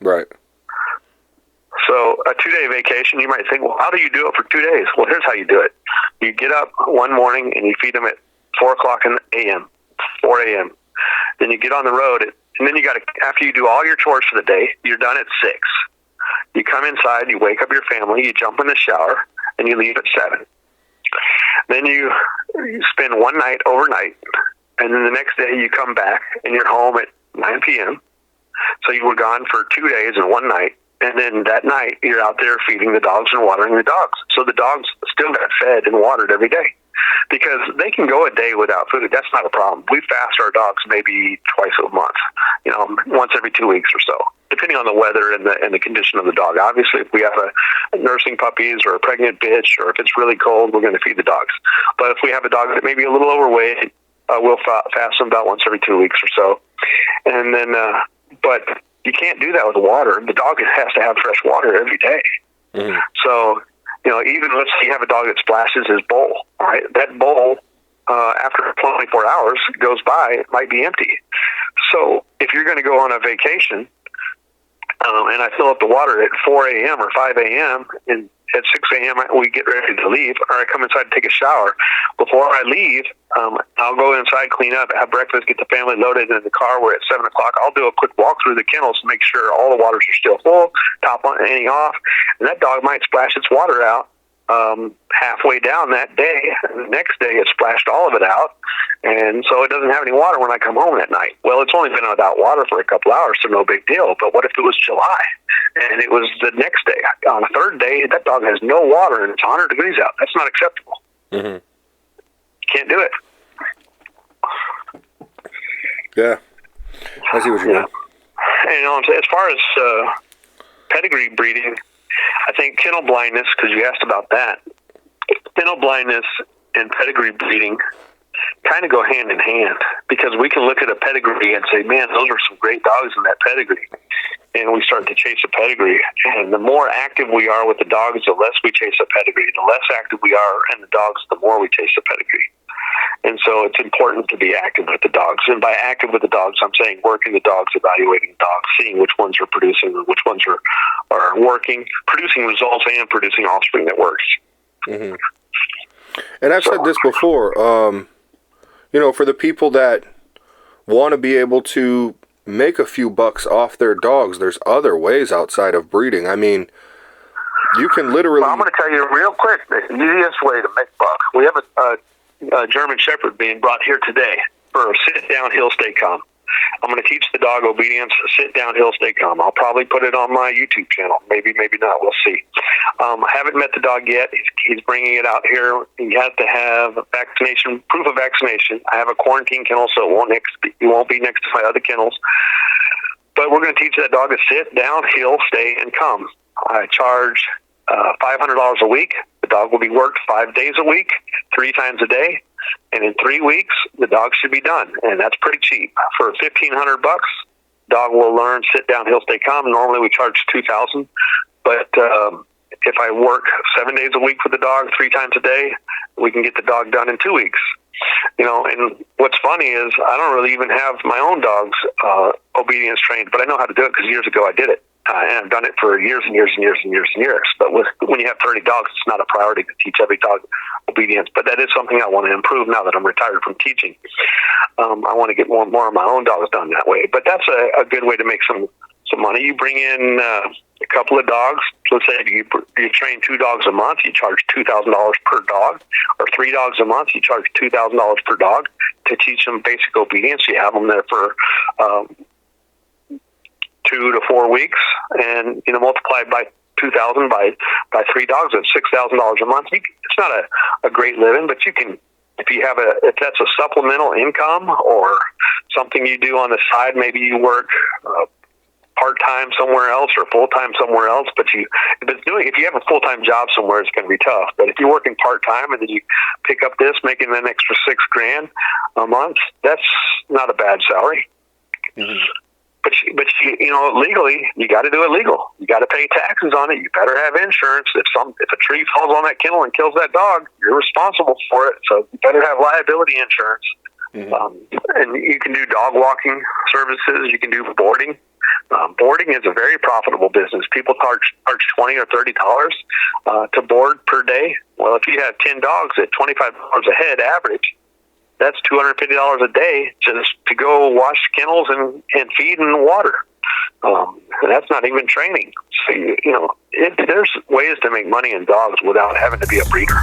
Right. So a 2-day vacation, you might think, well, how do you do it for 2 days? Well, here's how you do it. You get up one morning and you feed them at 4 o'clock a.m., 4 a.m. Then you get on the road, and then you got to, after you do all your chores for the day, you're done at 6. You come inside, you wake up your family, you jump in the shower, and you leave at 7. Then you spend one night overnight, and then the next day you come back and you're home at 9 p.m. So you were gone for 2 days and one night, and then that night you're out there feeding the dogs and watering the dogs. So the dogs still got fed and watered every day, because they can go a day without food. That's not a problem. We fast our dogs maybe twice a month, once every 2 weeks or so, depending on the weather and the condition of the dog. Obviously, if we have a nursing puppies or a pregnant bitch, or if it's really cold, we're going to feed the dogs. But if we have a dog that may be a little overweight, we'll fast them about once every 2 weeks or so. And then, but you can't do that with water. The dog has to have fresh water every day. Mm-hmm. So, even let's say you have a dog that splashes his bowl, all right? That bowl, after 24 hours goes by, it might be empty. So if you're going to go on a vacation, and I fill up the water at 4 a.m. or 5 a.m., and at 6 a.m. we get ready to leave, or I come inside and take a shower. Before I leave, I'll go inside, clean up, have breakfast, get the family loaded in the car. We're at 7 o'clock. I'll do a quick walk through the kennels to make sure all the waters are still full, top on, any off, and that dog might splash its water out halfway down that day. And the next day it splashed all of it out, and so it doesn't have any water when I come home at night. Well, it's only been without water for a couple hours, so no big deal. But what if it was July and it was the next day? On the third day, that dog has no water and it's 100 degrees out. That's not acceptable. Mm-hmm. Can't do it. Yeah, I see what you mean. And as far as pedigree breeding, I think kennel blindness, because you asked about that, kennel blindness and pedigree breeding kind of go hand in hand, because we can look at a pedigree and say, man, those are some great dogs in that pedigree. And we start to chase a pedigree. And the more active we are with the dogs, the less we chase a pedigree. The less active we are in the dogs, the more we chase a pedigree. And so it's important to be active with the dogs. And by active with the dogs, I'm saying working the dogs, evaluating dogs, seeing which ones are producing and which ones are working, producing results and producing offspring that works. Mm-hmm. And I've said this before, for the people that want to be able to make a few bucks off their dogs, there's other ways outside of breeding. I mean, you can literally... Well, I'm going to tell you real quick, the easiest way to make bucks. We have a German Shepherd being brought here today for a sit-down, heel, stay calm. I'm going to teach the dog obedience, sit down, heel, stay calm. I'll probably put it on my YouTube channel. Maybe, maybe not. We'll see. I haven't met the dog yet. He's bringing it out here. He has to have vaccination, proof of vaccination. I have a quarantine kennel, so it won't be next to my other kennels. But we're going to teach that dog to sit down, heel, stay, and come. I charge $500 a week. The dog will be worked 5 days a week, 3 times a day. And in 3 weeks, the dog should be done. And that's pretty cheap. For $1,500, dog will learn sit down, heel, stay calm. Normally we charge $2,000. But if I work 7 days a week with the dog, 3 times a day, we can get the dog done in 2 weeks. And what's funny is I don't really even have my own dogs obedience trained, but I know how to do it because years ago I did it. And I've done it for years and years and years and years and years. But when you have 30 dogs, it's not a priority to teach every dog obedience. But that is something I want to improve now that I'm retired from teaching. I want to get more of my own dogs done that way. But that's a good way to make some money. You bring in a couple of dogs. Let's say you train 2 dogs a month, you charge $2,000 per dog. Or 3 dogs a month, you charge $2,000 per dog. to teach them basic obedience. You have them there for 2 to 4 weeks, and multiplied by 2,000 by 3 dogs, that's $6,000 a month. It's not a great living, but you can, if that's a supplemental income or something you do on the side, maybe you work part-time somewhere else or full-time somewhere else, but if you have a full-time job somewhere, it's going to be tough. But if you're working part-time and then you pick up this, making an extra $6,000 a month, that's not a bad salary. Mm-hmm. But legally, you got to do it legal. You got to pay taxes on it. You better have insurance. If a tree falls on that kennel and kills that dog, you're responsible for it. So you better have liability insurance. Mm-hmm. And you can do dog walking services. You can do boarding. Boarding is a very profitable business. People charge $20 or $30 to board per day. Well, if you have 10 dogs at $25 a head average, that's $250 a day just to go wash kennels and feed and water. And that's not even training. So, there's ways to make money in dogs without having to be a breeder.